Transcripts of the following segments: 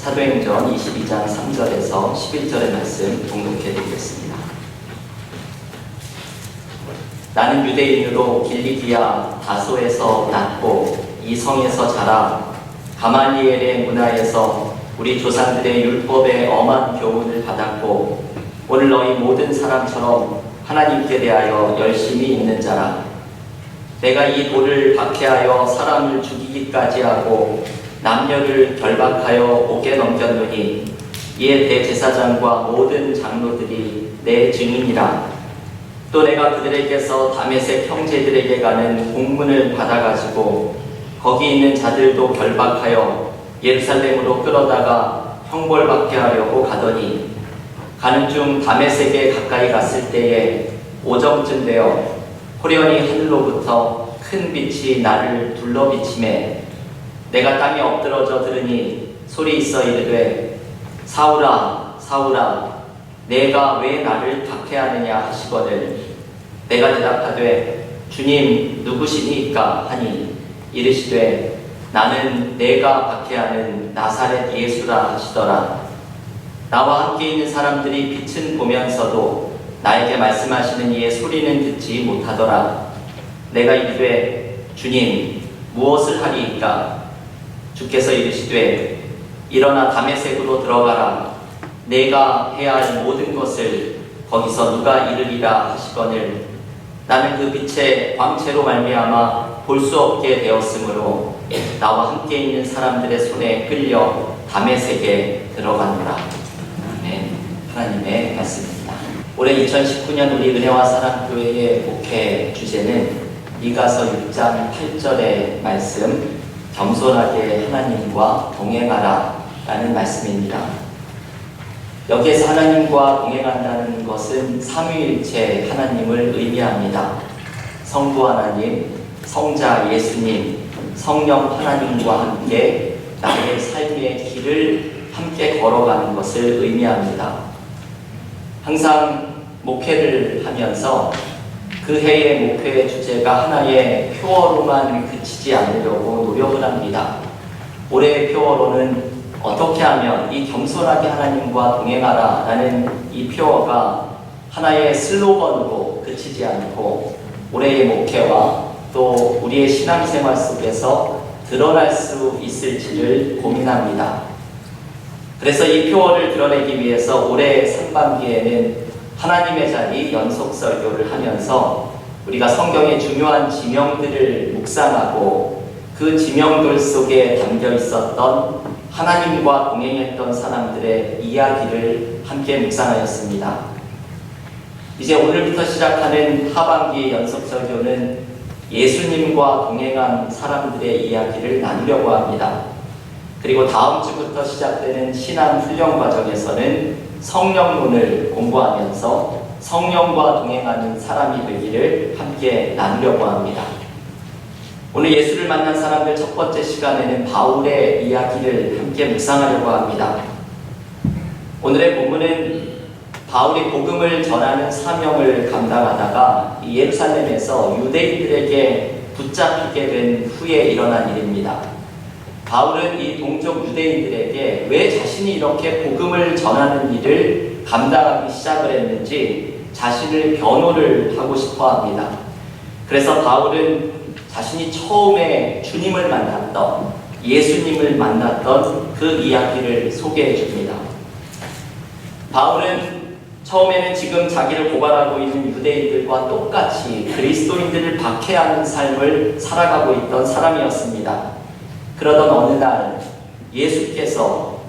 사도행전 22장 3절에서 11절의 말씀 봉독해 드리겠습니다. 나는 유대인으로 길리기아 다소에서 낳고 이 성에서 자라 가말리엘의 문화에서 우리 조상들의 율법에 엄한 교훈을 받았고 오늘 너희 모든 사람처럼 하나님께 대하여 열심히 있는 자라. 내가 이 돌을 박해하여 사람을 죽이기까지 하고 남녀를 결박하여 옥에 넘겼노니 이에 대제사장과 모든 장로들이 내 증인이라. 또 내가 그들에게서 다메섹 형제들에게 가는 공문을 받아가지고 거기 있는 자들도 결박하여 예루살렘으로 끌어다가 형벌받게 하려고 가더니 가는 중 다메섹에 가까이 갔을 때에 오정쯤 되어 호련히 하늘로부터 큰 빛이 나를 둘러비치매 내가 땅에 엎드러져 들으니 소리 있어 이르되 사울아 사울아 내가 왜 나를 박해하느냐 하시거늘 내가 대답하되 주님 누구시니까 하니 이르시되 나는 내가 박해하는 나사렛 예수라 하시더라. 나와 함께 있는 사람들이 빛은 보면서도 나에게 말씀하시는 이의 소리는 듣지 못하더라. 내가 이르되 주님 무엇을 하리이까? 주께서 이르시되 일어나 다메섹으로 들어가라. 내가 해야 할 모든 것을 거기서 누가 이르리라 하시거늘 나는 그 빛의 광채로 말미암아 볼 수 없게 되었으므로 나와 함께 있는 사람들의 손에 끌려 다메섹에 들어가노라. 아멘. 하나님의 말씀입니다. 올해 2019년 우리 은혜와 사랑교회의 목회 주제는 미가서 6장 8절의 말씀 겸손하게 하나님과 동행하라 라는 말씀입니다. 여기에서 하나님과 동행한다는 것은 삼위일체 하나님을 의미합니다. 성부 하나님, 성자 예수님, 성령 하나님과 함께 나의 삶의 길을 함께 걸어가는 것을 의미합니다. 항상 목회를 하면서 그 해의 목회의 주제가 하나의 표어로만 그치지 않으려고 노력을 합니다. 올해의 표어로는 어떻게 하면 이 겸손하게 하나님과 동행하라 라는 이 표어가 하나의 슬로건으로 그치지 않고 올해의 목회와 또 우리의 신앙생활 속에서 드러날 수 있을지를 고민합니다. 그래서 이 표어를 드러내기 위해서 올해 상반기에는 하나님의 자리 연속 설교를 하면서 우리가 성경의 중요한 지명들을 묵상하고 그 지명들 속에 담겨 있었던 하나님과 동행했던 사람들의 이야기를 함께 묵상하였습니다. 이제 오늘부터 시작하는 하반기 연속 설교는 예수님과 동행한 사람들의 이야기를 나누려고 합니다. 그리고 다음 주부터 시작되는 신앙 훈련 과정에서는 성령론을 공부하면서 성령과 동행하는 사람이 되기를 함께 나누려고 합니다. 오늘 예수를 만난 사람들 첫 번째 시간에는 바울의 이야기를 함께 묵상하려고 합니다. 오늘의 본문은 바울이 복음을 전하는 사명을 감당하다가 예루살렘에서 유대인들에게 붙잡히게 된 후에 일어난 일입니다. 바울은 이 동족 유대인들에게 왜 자신이 이렇게 복음을 전하는 일을 감당하기 시작을 했는지 자신을 변호를 하고 싶어 합니다. 그래서 바울은 자신이 처음에 주님을 만났던 예수님을 만났던 그 이야기를 소개해 줍니다. 바울은 처음에는 지금 자기를 고발하고 있는 유대인들과 똑같이 그리스도인들을 박해하는 삶을 살아가고 있던 사람이었습니다. 그러던 어느 날 예수께서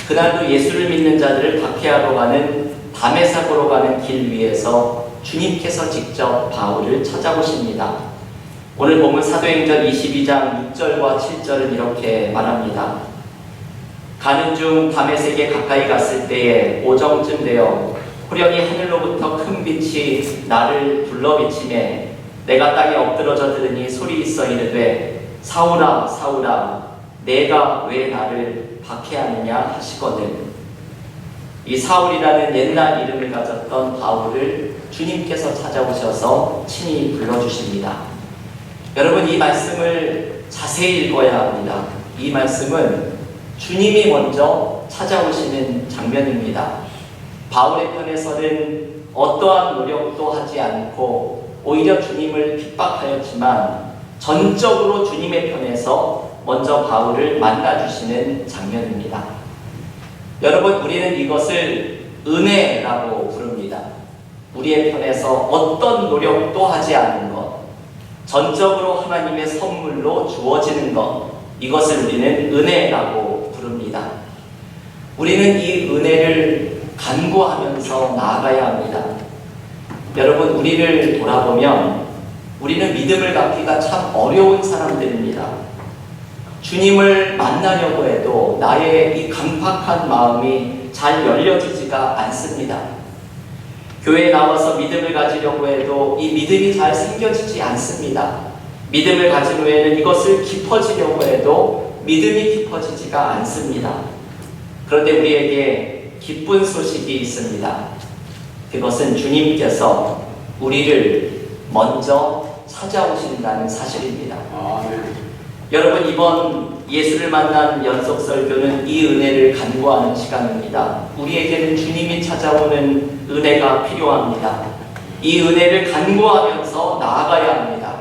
그날도 예수를 믿는 자들을 박해하러 가는 다메섹으로 가는 길 위에서 주님께서 직접 바울을 찾아오십니다. 오늘 본문 사도행전 22장 6절과 7절은 이렇게 말합니다. 가는 중 다메섹에 가까이 갔을 때에 오정쯤 되어 호련히 하늘로부터 큰 빛이 나를 둘러비치매 내가 땅에 엎드러져 들으니 소리 있어 이르되 사울아 사울아 내가 왜 나를 박해하느냐 하시거늘. 이 사울이라는 옛날 이름을 가졌던 바울을 주님께서 찾아오셔서 친히 불러주십니다. 여러분 이 말씀을 자세히 읽어야 합니다. 이 말씀은 주님이 먼저 찾아오시는 장면입니다. 바울의 편에서는 어떠한 노력도 하지 않고 오히려 주님을 핍박하였지만 전적으로 주님의 편에서 먼저 바울을 만나주시는 장면입니다. 여러분, 우리는 이것을 은혜라고 부릅니다. 우리의 편에서 어떤 노력도 하지 않은 것, 전적으로 하나님의 선물로 주어지는 것, 이것을 우리는 은혜라고 부릅니다. 우리는 이 은혜를 간구하면서 나아가야 합니다. 여러분, 우리를 돌아보면 우리는 믿음을 갖기가 참 어려운 사람들입니다. 주님을 만나려고 해도 나의 이 강팍한 마음이 잘 열려지지가 않습니다. 교회에 나와서 믿음을 가지려고 해도 이 믿음이 잘 생겨지지 않습니다. 믿음을 가진 후에는 이것을 깊어지려고 해도 믿음이 깊어지지가 않습니다. 그런데 우리에게 기쁜 소식이 있습니다. 그것은 주님께서 우리를 먼저 찾아오신다는 사실입니다. 여러분, 이번 예수를 만난 연속설교는 이 은혜를 간구하는 시간입니다. 우리에게는 주님이 찾아오는 은혜가 필요합니다. 이 은혜를 간구하면서 나아가야 합니다.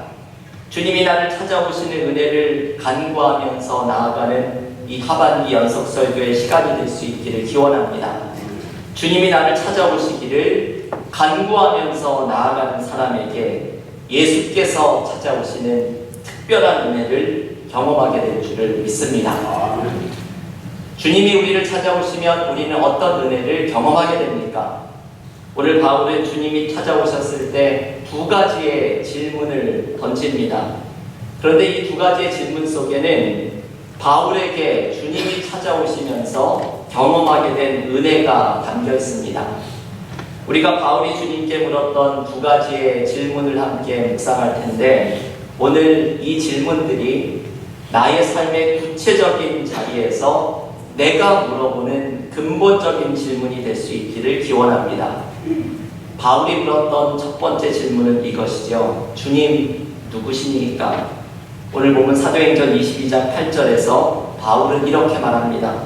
주님이 나를 찾아오시는 은혜를 간구하면서 나아가는 이 하반기 연속설교의 시간이 될 수 있기를 기원합니다. 주님이 나를 찾아오시기를 간구하면서 나아가는 사람에게 예수께서 찾아오시는 특별한 은혜를 경험하게 될 줄을 믿습니다. 주님이 우리를 찾아오시면 우리는 어떤 은혜를 경험하게 됩니까? 오늘 바울은 주님이 찾아오셨을 때 두 가지의 질문을 던집니다. 그런데 이 두 가지의 질문 속에는 바울에게 주님이 찾아오시면서 경험하게 된 은혜가 담겨 있습니다. 우리가 바울이 주님께 물었던 두 가지의 질문을 함께 묵상할 텐데, 오늘 이 질문들이 나의 삶의 구체적인 자리에서 내가 물어보는 근본적인 질문이 될 수 있기를 기원합니다. 바울이 물었던 첫 번째 질문은 이것이죠. 주님, 누구시니까? 오늘 보면 사도행전 22장 8절에서 바울은 이렇게 말합니다.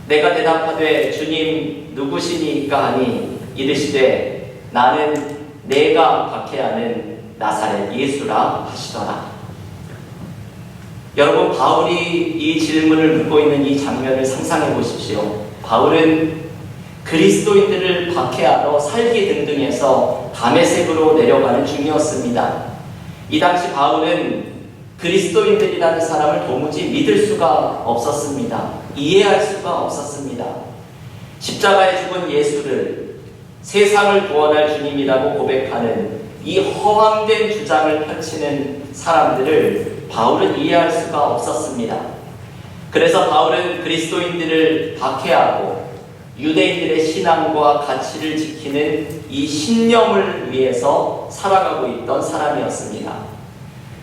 내가 대답하되 주님 누구시니까 하니 이르시되 나는 내가 박해하는 나사렛 예수라 하시더라. 여러분, 바울이 이 질문을 묻고 있는 이 장면을 상상해 보십시오. 바울은 그리스도인들을 박해하러 살기 등등해서 다메섹으로 내려가는 중이었습니다. 이 당시 바울은 그리스도인들이라는 사람을 도무지 믿을 수가 없었습니다. 이해할 수가 없었습니다. 십자가에 죽은 예수를 세상을 구원할 주님이라고 고백하는 이 허황된 주장을 펼치는 사람들을 바울은 이해할 수가 없었습니다. 그래서 바울은 그리스도인들을 박해하고 유대인들의 신앙과 가치를 지키는 이 신념을 위해서 살아가고 있던 사람이었습니다.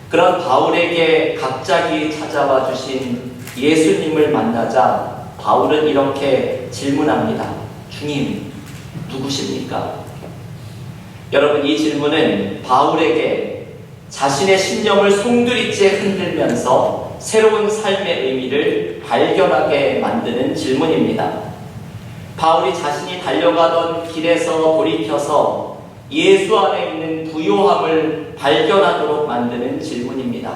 그런 바울에게 갑자기 찾아와 주신 예수님을 만나자 바울은 이렇게 질문합니다. 주님, 누구십니까? 여러분, 이 질문은 바울에게 자신의 신념을 송두리째 흔들면서 새로운 삶의 의미를 발견하게 만드는 질문입니다. 바울이 자신이 달려가던 길에서 돌이켜서 예수 안에 있는 부요함을 발견하도록 만드는 질문입니다.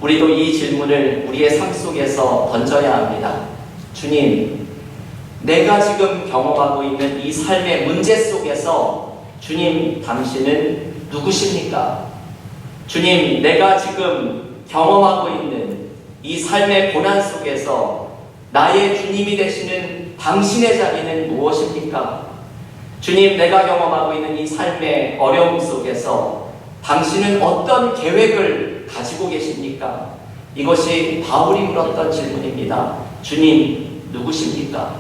우리도 이 질문을 우리의 삶 속에서 던져야 합니다. 주님, 내가 지금 경험하고 있는 이 삶의 문제 속에서 주님, 당신은 누구십니까? 주님, 내가 지금 경험하고 있는 이 삶의 고난 속에서 나의 주님이 되시는 당신의 자리는 무엇입니까? 주님, 내가 경험하고 있는 이 삶의 어려움 속에서 당신은 어떤 계획을 가지고 계십니까? 이것이 바울이 물었던 질문입니다. 주님, 누구십니까?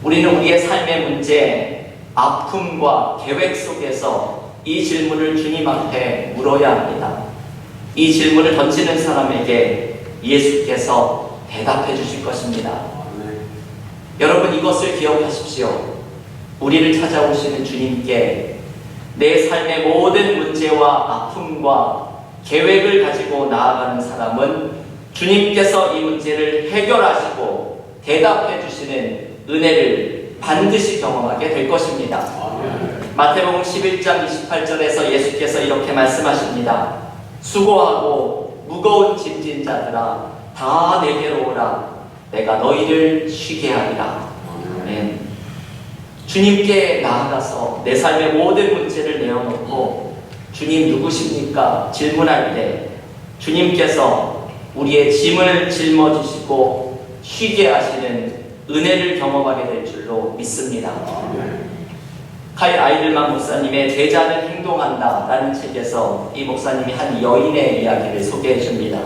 우리는 우리의 삶의 문제, 아픔과 계획 속에서 이 질문을 주님 앞에 물어야 합니다. 이 질문을 던지는 사람에게 예수께서 대답해 주실 것입니다. 여러분, 이것을 기억하십시오. 우리를 찾아오시는 주님께 내 삶의 모든 문제와 아픔과 계획을 가지고 나아가는 사람은 주님께서 이 문제를 해결하시고 대답해 주시는 은혜를 반드시 경험하게 될 것입니다. 마태복음 11장 28절에서 예수께서 이렇게 말씀하십니다. 수고하고 무거운 짐진 자들아 다 내게로 오라. 내가 너희를 쉬게 하리라. 아멘. 주님께 나아가서 내 삶의 모든 문제를 내어놓고 주님 누구십니까? 질문할 때 주님께서 우리의 짐을 짊어지시고 쉬게 하시는 은혜를 경험하게 될 줄로 믿습니다. 카일 아이들만 목사님의 제자는 행동한다 라는 책에서 이 목사님이 한 여인의 이야기를 소개해 줍니다.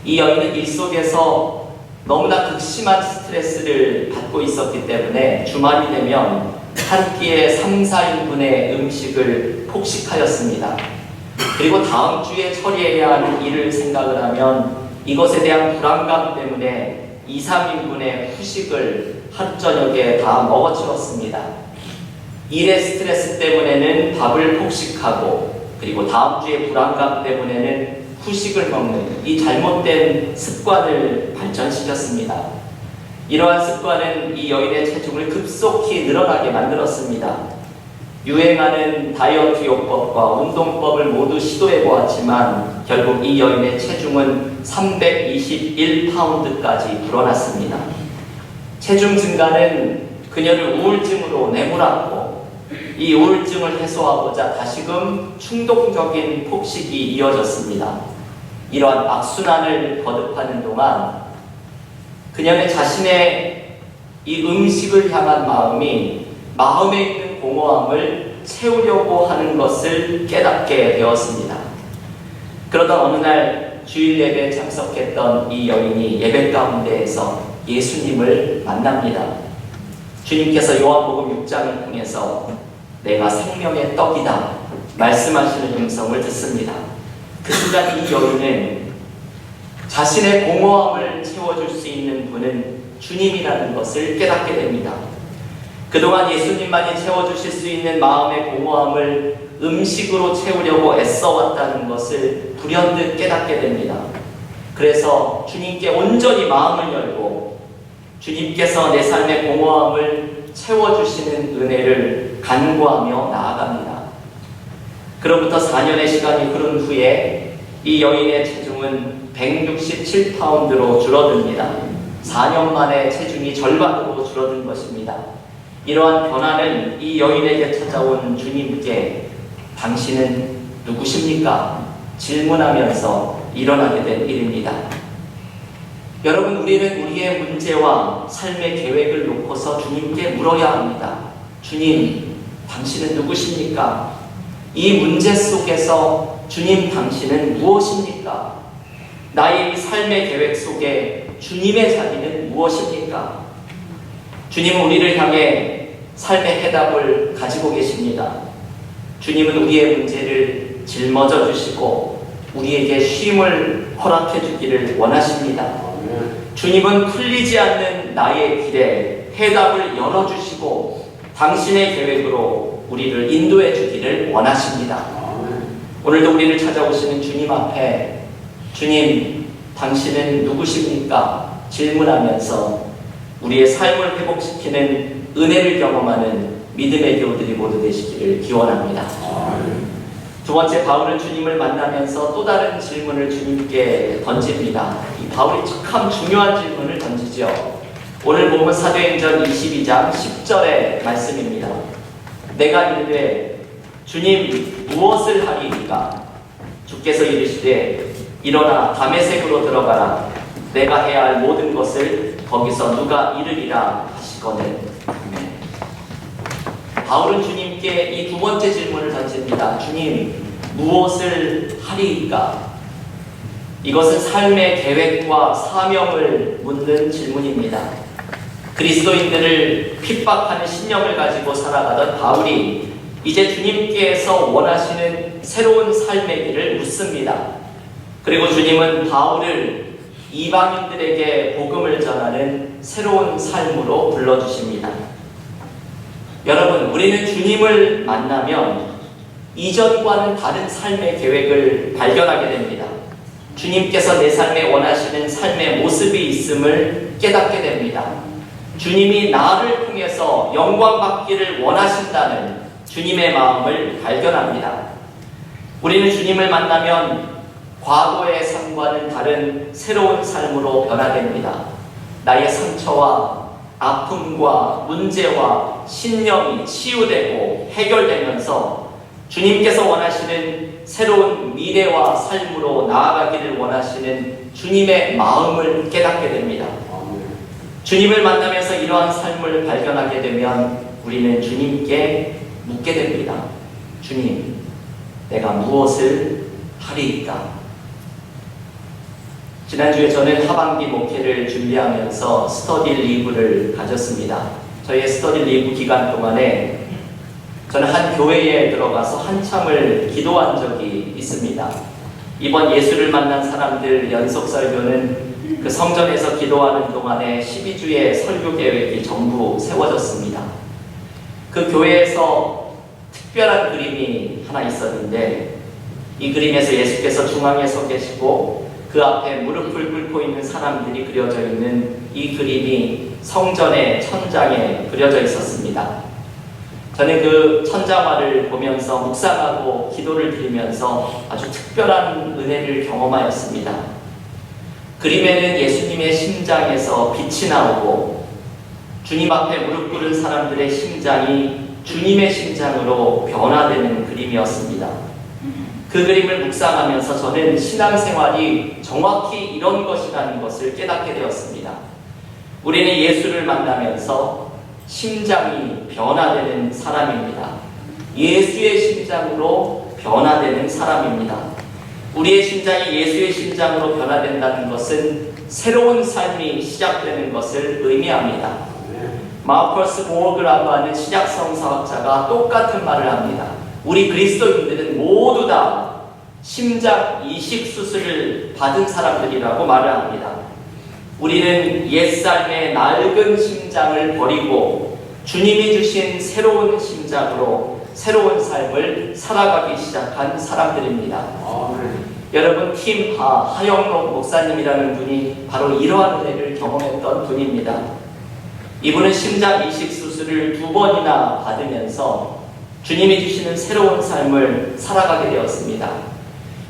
이 여인은 일 속에서 너무나 극심한 스트레스를 받고 있었기 때문에 주말이 되면 한 끼에 3, 4인분의 음식을 폭식하였습니다. 그리고 다음 주에 처리해야 하는 일을 생각을 하면 이것에 대한 불안감 때문에 2, 3인분의 후식을 하루 저녁에 다 먹어치웠습니다. 일의 스트레스 때문에는 밥을 폭식하고 그리고 다음 주에 불안감 때문에는 후식을 먹는 이 잘못된 습관을 발전시켰습니다. 이러한 습관은 이 여인의 체중을 급속히 늘어나게 만들었습니다. 유행하는 다이어트 요법과 운동법을 모두 시도해 보았지만 결국 이 여인의 체중은 321파운드까지 불어났습니다. 체중 증가는 그녀를 우울증으로 내몰았고 이 우울증을 해소하고자 다시금 충동적인 폭식이 이어졌습니다. 이러한 악순환을 거듭하는 동안 그녀는 자신의 이 음식을 향한 마음이 마음에 있는 공허함을 채우려고 하는 것을 깨닫게 되었습니다. 그러던 어느 날 주일 예배에 참석했던 이 여인이 예배 가운데에서 예수님을 만납니다. 주님께서 요한복음 6장을 통해서 내가 생명의 떡이다 말씀하시는 음성을 듣습니다. 그 순간 이 여인은 자신의 공허함을 채워줄 수 있는 분은 주님이라는 것을 깨닫게 됩니다. 그동안 예수님만이 채워주실 수 있는 마음의 공허함을 음식으로 채우려고 애써왔다는 것을 불현듯 깨닫게 됩니다. 그래서 주님께 온전히 마음을 열고 주님께서 내 삶의 공허함을 채워주시는 은혜를 간구하며 나아갑니다. 그로부터 4년의 시간이 흐른 후에 이 여인의 체중은 167파운드로 줄어듭니다. 4년 만에 체중이 절반으로 줄어든 것입니다. 이러한 변화는 이 여인에게 찾아온 주님께 당신은 누구십니까? 질문하면서 일어나게 된 일입니다. 여러분, 우리는 우리의 문제와 삶의 계획을 놓고서 주님께 물어야 합니다. 주님, 당신은 누구십니까? 이 문제 속에서 주님 당신은 무엇입니까? 나의 이 삶의 계획 속에 주님의 자리는 무엇입니까? 주님은 우리를 향해 삶의 해답을 가지고 계십니다. 주님은 우리의 문제를 짊어져 주시고 우리에게 쉼을 허락해 주기를 원하십니다. 주님은 풀리지 않는 나의 길에 해답을 열어주시고 당신의 계획으로 우리를 인도해 주기를 원하십니다. 오늘도 우리를 찾아오시는 주님 앞에 주님, 당신은 누구십니까? 질문하면서 우리의 삶을 회복시키는 은혜를 경험하는 믿음의 교우들이 모두 되시기를 기원합니다. 두 번째, 바울은 주님을 만나면서 또 다른 질문을 주님께 던집니다. 이 바울이 참 중요한 질문을 던지죠. 오늘 보면 사도행전 22장 10절의 말씀입니다. 내가 이르되 주님 무엇을 하리이까? 주께서 이르시되 일어나 다메섹으로 들어가라. 내가 해야 할 모든 것을 거기서 누가 이르리라 하시거든. 바울은 주님께 이 두 번째 질문을 던집니다. 주님, 무엇을 하리이까? 이것은 삶의 계획과 사명을 묻는 질문입니다. 그리스도인들을 핍박하는 신념을 가지고 살아가던 바울이 이제 주님께서 원하시는 새로운 삶의 길을 묻습니다. 그리고 주님은 바울을 이방인들에게 복음을 전하는 새로운 삶으로 불러주십니다. 여러분, 우리는 주님을 만나면 이전과는 다른 삶의 계획을 발견하게 됩니다. 주님께서 내 삶에 원하시는 삶의 모습이 있음을 깨닫게 됩니다. 주님이 나를 통해서 영광 받기를 원하신다는 주님의 마음을 발견합니다. 우리는 주님을 만나면 과거의 삶과는 다른 새로운 삶으로 변화됩니다. 나의 상처와 아픔과 문제와 신령이 치유되고 해결되면서 주님께서 원하시는 새로운 미래와 삶으로 나아가기를 원하시는 주님의 마음을 깨닫게 됩니다. 주님을 만나면서 이러한 삶을 발견하게 되면 우리는 주님께 묻게 됩니다. 주님, 내가 무엇을 하리이까? 지난주에 저는 하반기 목회를 준비하면서 스터디 리브를 가졌습니다. 저희의 스터디 리브 기간 동안에 저는 한 교회에 들어가서 한참을 기도한 적이 있습니다. 이번 예수를 만난 사람들 연속 설교는 그 성전에서 기도하는 동안에 12주의 설교 계획이 전부 세워졌습니다. 그 교회에서 특별한 그림이 하나 있었는데 이 그림에서 예수께서 중앙에 서 계시고 그 앞에 무릎을 꿇고 있는 사람들이 그려져 있는 이 그림이 성전의 천장에 그려져 있었습니다. 저는 그 천장화를 보면서 묵상하고 기도를 드리면서 아주 특별한 은혜를 경험하였습니다. 그림에는 예수님의 심장에서 빛이 나오고 주님 앞에 무릎 꿇은 사람들의 심장이 주님의 심장으로 변화되는 그림이었습니다. 그 그림을 묵상하면서 저는 신앙생활이 정확히 이런 것이라는 것을 깨닫게 되었습니다. 우리는 예수를 만나면서 심장이 변화되는 사람입니다. 예수의 심장으로 변화되는 사람입니다. 우리의 심장이 예수의 심장으로 변화된다는 것은 새로운 삶이 시작되는 것을 의미합니다. 마우커스 보어그라고 하는 신약성서학자가 똑같은 말을 합니다. 우리 그리스도인들은 모두 다 심장 이식 수술을 받은 사람들이라고 말을 합니다. 우리는 옛삶의 낡은 심장을 버리고 주님이 주신 새로운 심장으로 새로운 삶을 살아가기 시작한 사람들입니다. 여러분, 팀 하영록 목사님이라는 분이 바로 이러한 은혜를 경험했던 분입니다. 이분은 심장 이식 수술을 2번이나 받으면서 주님이 주시는 새로운 삶을 살아가게 되었습니다.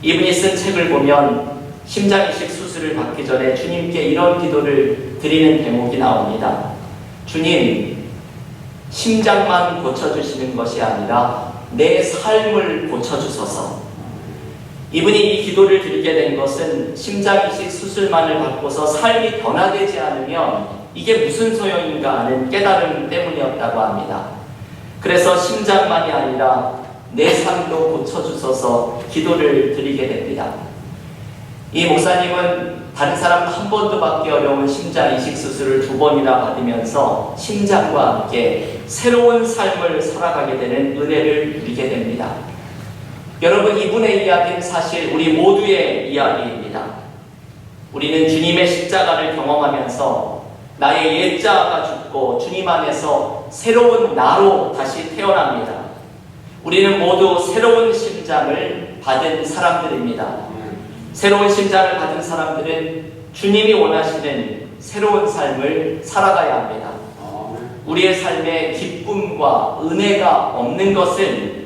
이분이 쓴 책을 보면 심장 이식 수술을 받기 전에 주님께 이런 기도를 드리는 대목이 나옵니다. 주님, 심장만 고쳐주시는 것이 아니라 내 삶을 고쳐주소서. 이분이 이 기도를 드리게 된 것은 심장 이식 수술만을 받고서 삶이 변화되지 않으면 이게 무슨 소용인가 하는 깨달음 때문이었다고 합니다. 그래서 심장만이 아니라 내 삶도 고쳐주소서 기도를 드리게 됩니다. 이 목사님은 다른 사람 한 번도 받기 어려운 심장 이식 수술을 2번이나 받으면서 심장과 함께 새로운 삶을 살아가게 되는 은혜를 누리게 됩니다. 여러분, 이분의 이야기는 사실 우리 모두의 이야기입니다. 우리는 주님의 십자가를 경험하면서 나의 옛자아가 죽고 주님 안에서 새로운 나로 다시 태어납니다. 우리는 모두 새로운 심장을 받은 사람들입니다. 새로운 심장을 받은 사람들은 주님이 원하시는 새로운 삶을 살아가야 합니다. 우리의 삶에 기쁨과 은혜가 없는 것은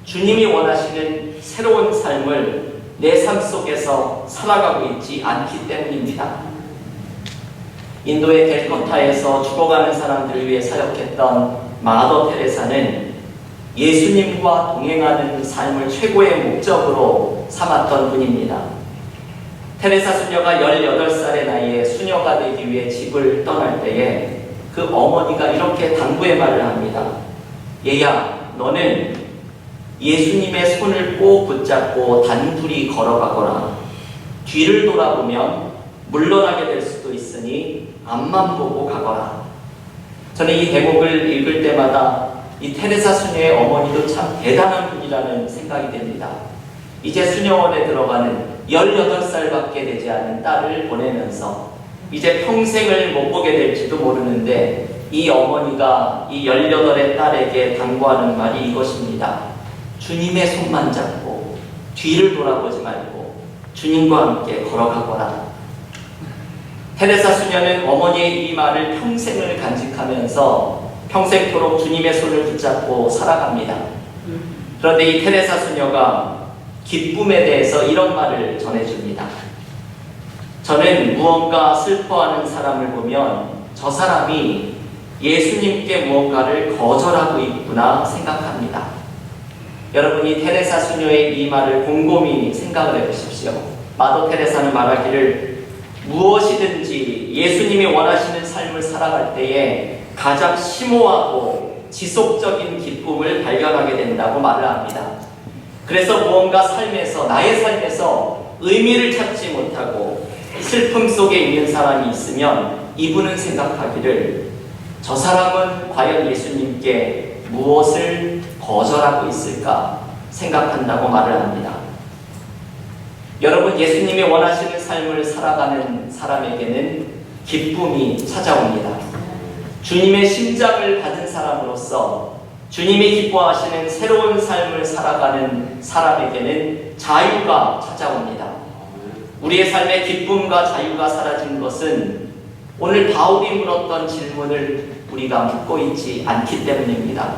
주님이 원하시는 새로운 삶을 내 삶 속에서 살아가고 있지 않기 때문입니다. 인도의 캘커타에서 죽어가는 사람들을 위해 사역했던 마더 테레사는 예수님과 동행하는 삶을 최고의 목적으로 삼았던 분입니다. 테레사 수녀가 18살의 나이에 수녀가 되기 위해 집을 떠날 때에 그 어머니가 이렇게 당부의 말을 합니다. 얘야, 너는 예수님의 손을 꼭 붙잡고 단둘이 걸어가거라. 뒤를 돌아보면 물러나게 될 수도 있으니 앞만 보고 가거라. 저는 이 대목을 읽을 때마다 이 테레사 수녀의 어머니도 참 대단한 분이라는 생각이 됩니다. 이제 수녀원에 들어가는 18살밖에 되지 않은 딸을 보내면서 이제 평생을 못 보게 될지도 모르는데 이 어머니가 이 18의 딸에게 당부하는 말이 이것입니다. 주님의 손만 잡고 뒤를 돌아보지 말고 주님과 함께 걸어가거라. 테레사 수녀는 어머니의 이 말을 평생을 간직하면서 평생토록 주님의 손을 붙잡고 살아갑니다. 그런데 이 테레사 수녀가 기쁨에 대해서 이런 말을 전해줍니다. 저는 무언가 슬퍼하는 사람을 보면 저 사람이 예수님께 무언가를 거절하고 있구나 생각합니다. 여러분이 테레사 수녀의 이 말을 곰곰이 생각을 해보십시오. 마더 테레사는 말하기를 무엇이든지 예수님이 원하시는 삶을 살아갈 때에 가장 심오하고 지속적인 기쁨을 발견하게 된다고 말을 합니다. 그래서 무언가 삶에서, 나의 삶에서 의미를 찾지 못하고 슬픔 속에 있는 사람이 있으면 이분은 생각하기를 저 사람은 과연 예수님께 무엇을 거절하고 있을까 생각한다고 말을 합니다. 여러분, 예수님이 원하시는 삶을 살아가는 사람에게는 기쁨이 찾아옵니다. 주님의 심장을 받은 사람으로서 주님이 기뻐하시는 새로운 삶을 살아가는 사람에게는 자유가 찾아옵니다. 우리의 삶에 기쁨과 자유가 사라진 것은 오늘 바울이 물었던 질문을 우리가 묻고 있지 않기 때문입니다.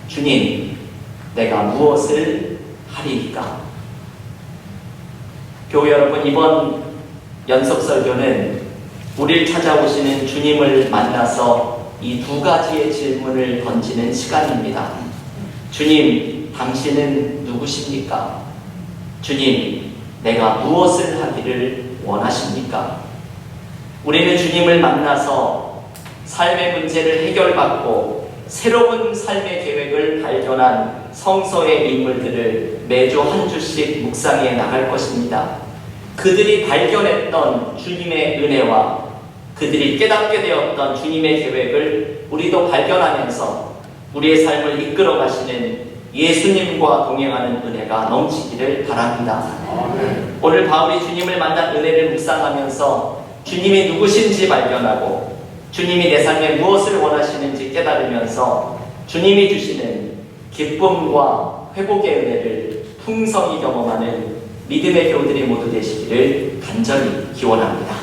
주님, 내가 무엇을 하리이까? 교회 여러분, 이번 연속설교는 우리를 찾아오시는 주님을 만나서 이 두 가지의 질문을 던지는 시간입니다. 주님, 당신은 누구십니까? 주님, 내가 무엇을 하기를 원하십니까? 우리는 주님을 만나서 삶의 문제를 해결받고 새로운 삶의 계획을 발견한 성서의 인물들을 매주 한 주씩 묵상해 나갈 것입니다. 그들이 발견했던 주님의 은혜와 그들이 깨닫게 되었던 주님의 계획을 우리도 발견하면서 우리의 삶을 이끌어 가시는 예수님과 동행하는 은혜가 넘치기를 바랍니다. 오늘 바울이 주님을 만난 은혜를 묵상하면서 주님이 누구신지 발견하고 주님이 내 삶에 무엇을 원하시는지 깨달으면서 주님이 주시는 기쁨과 회복의 은혜를 풍성히 경험하는 믿음의 교우들이 모두 되시기를 간절히 기원합니다.